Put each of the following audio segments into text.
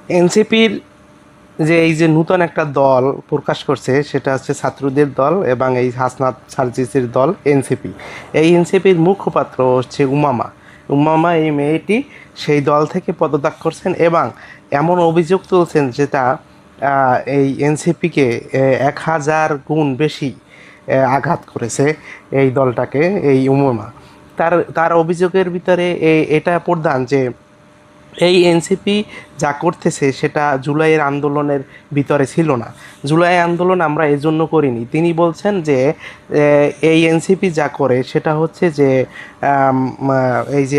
এনসিপির যে এই যে নূতন একটা দল প্রকাশ করছে সেটা হচ্ছে ছাত্রদের দল এবং এই হাসনাত সার্জিসের দল এনসিপি। এই এনসিপির মুখপাত্র হচ্ছে উমামা। উমামা এই মেয়েটি সেই দল থেকে পদত্যাগ করছেন এবং এমন অভিযোগ তুলছেন যেটা এই এনসিপিকে 1000 গুণ বেশি আঘাত করেছে এই দলটাকে, এই উমামা। তার তার অভিযোগের ভিতরে এটা প্রধান যে এই এনসিপি যা করতেছে সেটা জুলাইয়ের আন্দোলনের ভিতরে ছিল না। জুলাই আন্দোলন আমরা এজন্য করিনি। তিনি বলছেন যে এই এনসিপি যা করে সেটা হচ্ছে যে এই যে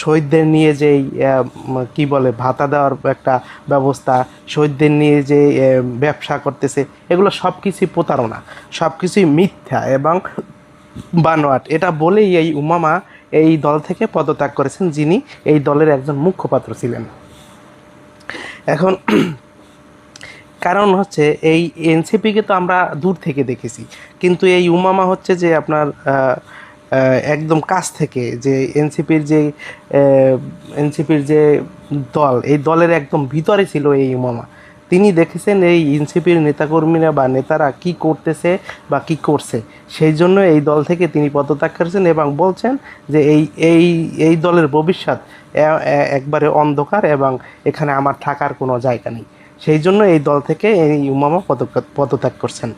শহীদদের নিয়ে যেই কি বলে ভাতা দেওয়ার একটা ব্যবস্থা, শহীদদের নিয়ে যে ব্যবসা করতেছে, এগুলো সব কিছুই প্রতারণা, সব কিছুই মিথ্যা এবং বানোয়াট। এটা বলেই এই উমামা এই দল থেকে পদত্যাগ করেছেন, যিনি এই দলের একজন মুখপাত্র ছিলেন। এখন কারণ হচ্ছে এই এনসিপিকে তো আমরা দূর থেকে দেখেছি, কিন্তু এই উমামা হচ্ছে যে আপনার একদম কাছ থেকে যে এনসিপির যে দল, এই দলের একদম ভিতরে ছিল এই উমামা। তিনি দেখেছেন এই এনসিপির নেতাকর্মীরা বা নেতারা কি করতেছে বা কি করছে, সেই জন্য এই দল থেকে তিনি পদত্যাগ করেছেন এবং বলছেন যে এই দলের ভবিষ্যৎ একবারে অন্ধকার এবং এখানে আমার থাকার কোনো জায়গা নেই। সেই জন্য এই দল থেকে এই উমামা পদত্যাগ করছেন।